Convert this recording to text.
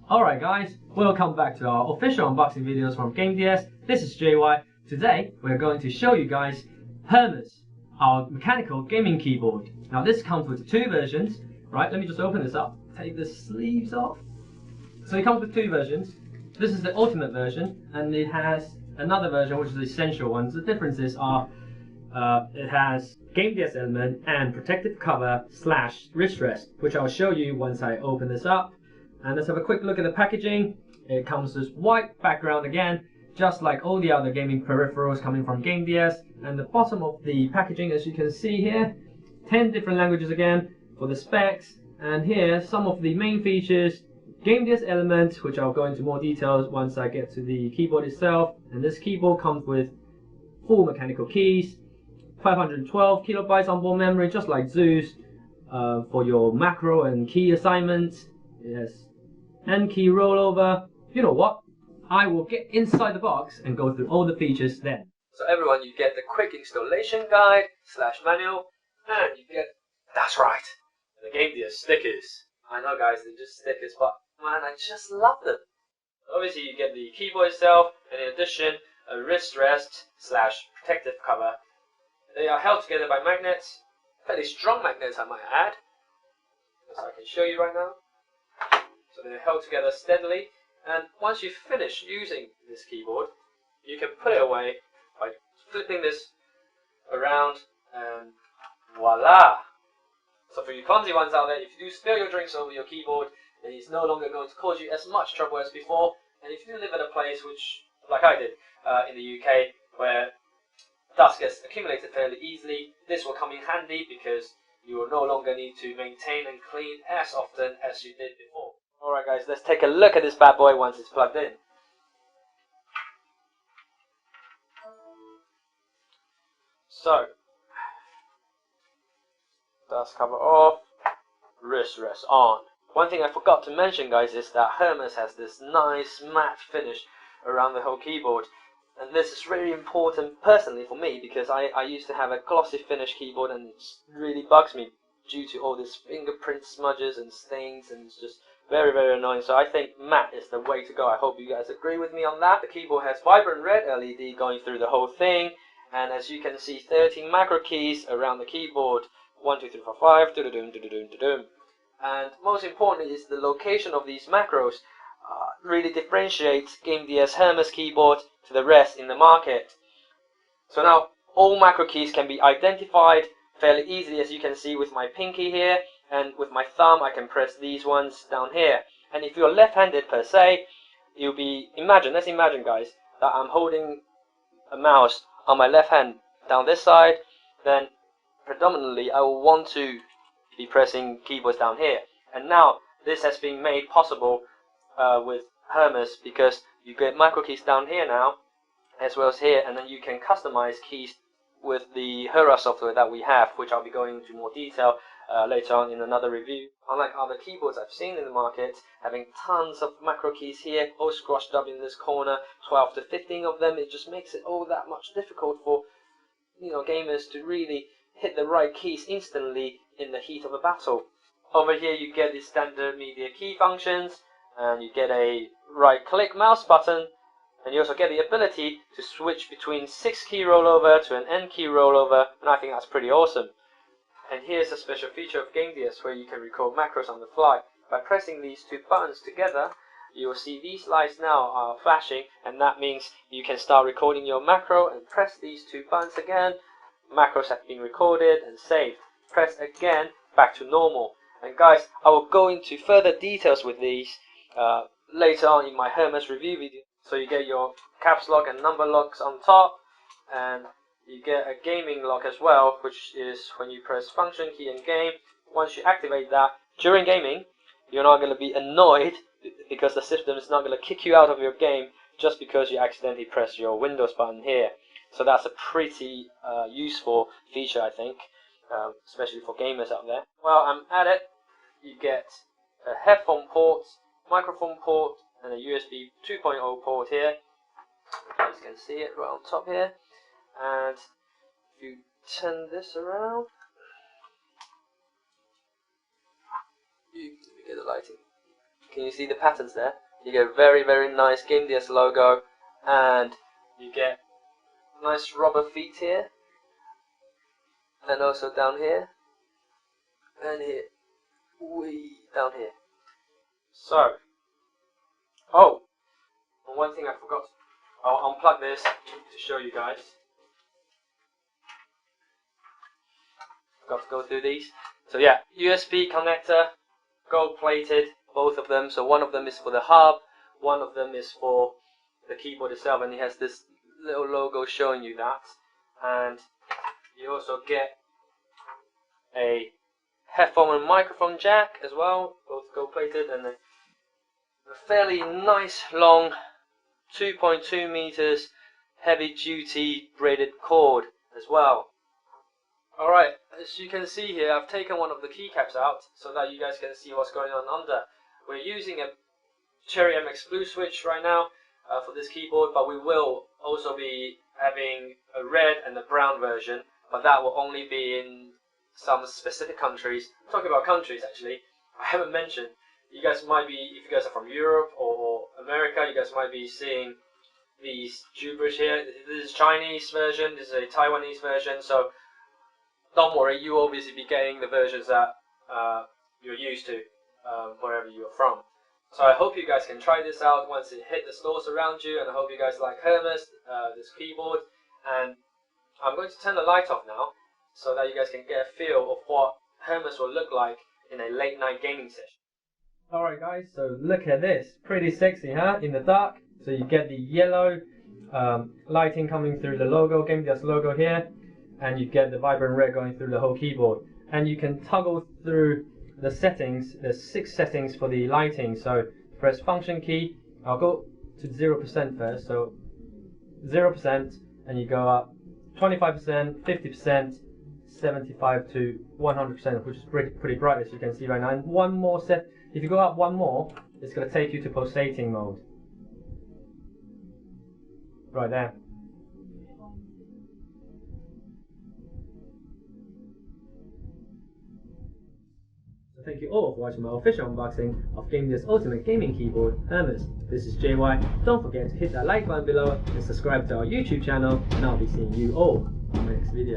Alright guys, welcome back to our official unboxing videos from GAMDIAS. This is JY. Today we're going to show you guys HERMES, our mechanical gaming keyboard. Now this comes with two versions, right? Let me just open this up, take the sleeves off. So it comes with two versions. This is the ultimate version and it has another version which is the essential one. So the differences are it has GAMDIAS element and protective cover / wrist rest, which I'll show you once I open this up. And let's have a quick look at the packaging. It comes with white background again, just like all the other gaming peripherals coming from GAMDIAS. And the bottom of the packaging, as you can see here, 10 different languages again for the specs. And here, some of the main features. GAMDIAS element, which I'll go into more details once I get to the keyboard itself. And this keyboard comes with full mechanical keys, 512 kilobytes onboard memory, just like Zeus, for your macro and key assignments. Yes. N key rollover. You know what? I will get inside the box and go through all the features then. So everyone, you get the quick installation guide / manual, and you get, that's right, the GAMDIAS stickers. I know guys, they're just stickers, but man, I just love them. Obviously you get the keyboard itself, and in addition, a wrist rest / protective cover. They are held together by magnets, fairly strong magnets I might add, as I can show you right now. So they're held together steadily, and once you finish using this keyboard, you can put it away by flipping this around, and voila! So for you clumsy ones out there, if you do spill your drinks over your keyboard, then it's no longer going to cause you as much trouble as before. And if you do live in a place which, like I did in the UK, where dust gets accumulated fairly easily, this will come in handy because you will no longer need to maintain and clean as often as you did before. Alright guys, let's take a look at this bad boy once it's plugged in. So, dust cover off, wrist rest on. One thing I forgot to mention guys is that HERMES has this nice matte finish around the whole keyboard. And this is really important personally for me because I used to have a glossy finish keyboard and it really bugs me due to all these fingerprint smudges and stains, and it's just very, very annoying. So I think matte is the way to go. I hope you guys agree with me on that. The keyboard has vibrant red LED going through the whole thing, and as you can see, 13 macro keys around the keyboard. 1, 2, 3, 4, 5, do-do-doom, do-do-doom, do-doom. And most importantly is the location of these macros really differentiates GAMDIAS HERMES keyboard to the rest in the market. So now all macro keys can be identified fairly easily, as you can see with my pinky here, and with my thumb I can press these ones down here. And if you're left-handed per se, you'll be, let's imagine guys, that I'm holding a mouse on my left hand down this side, then predominantly I will want to be pressing keyboards down here. And now this has been made possible with HERMES because you get macro keys down here now as well as here, and then you can customize keys with the HERMES software that we have, which I'll be going into more detail later on in another review. Unlike other keyboards I've seen in the market, having tons of macro keys here, all squashed up in this corner, 12 to 15 of them, it just makes it all that much difficult for gamers to really hit the right keys instantly in the heat of a battle. Over here you get the standard media key functions, and you get a right click mouse button, and you also get the ability to switch between 6 key rollover to an N key rollover, and I think that's pretty awesome. And here's a special feature of GAMDIAS where you can record macros on the fly. By pressing these two buttons together, you will see these lights now are flashing, and that means you can start recording your macro, and press these two buttons again, macros have been recorded and saved. Press again, back to normal. And guys, I will go into further details with these later on in my HERMES review video. So you get your caps lock and number locks on top, and you get a gaming lock as well, which is when you press function key in game. Once you activate that during gaming, you're not going to be annoyed because the system is not going to kick you out of your game just because you accidentally press your Windows button here. So that's a pretty useful feature, I think, especially for gamers out there. While I'm at it, you get a headphone port, microphone port, and a USB 2.0 port here. You guys can see it right on top here. And if you turn this around, you get the lighting. Can you see the patterns there? You get a very, very nice GAMDIAS logo, and you get nice rubber feet here, and also down here, and here, way down here. So, oh, one thing I forgot. I'll unplug this to show you guys. Forgot to go through these. So yeah, USB connector, gold plated, both of them. So one of them is for the hub, one of them is for the keyboard itself, and it has this little logo showing you that. And you also get a headphone and microphone jack as well, both gold plated, and a fairly nice long 2.2 meters heavy duty braided cord as well. Alright, as you can see here, I've taken one of the keycaps out so that you guys can see what's going on under. We're using a Cherry MX Blue switch right now for this keyboard, but we will also be having a red and a brown version, but that will only be in some specific countries. I'm talking about countries actually, I haven't mentioned. You guys might be, if you guys are from Europe or America, you guys might be seeing these gibberish here. This is Chinese version, this is a Taiwanese version, so don't worry, you will obviously be getting the versions that you're used to wherever you're from. So I hope you guys can try this out once it hit the stores around you, and I hope you guys like HERMES, this keyboard. And I'm going to turn the light off now so that you guys can get a feel of what HERMES will look like in a late night gaming session. Alright guys, so look at this, pretty sexy, huh? In the dark, so you get the yellow lighting coming through the logo, GAMDIAS logo here, and you get the vibrant red going through the whole keyboard. And you can toggle through the settings. There's 6 settings for the lighting, so press function key. I'll go to 0% first, so 0%, and you go up 25%, 50%, 75 to 100%, which is pretty bright as you can see right now. And one more set. If you go up one more, it's going to take you to pulsating mode. Right there. So thank you all for watching my official unboxing of GAMDIAS Ultimate Gaming Keyboard, HERMES. This is JY. Don't forget to hit that like button below and subscribe to our YouTube channel, and I'll be seeing you all in the next video.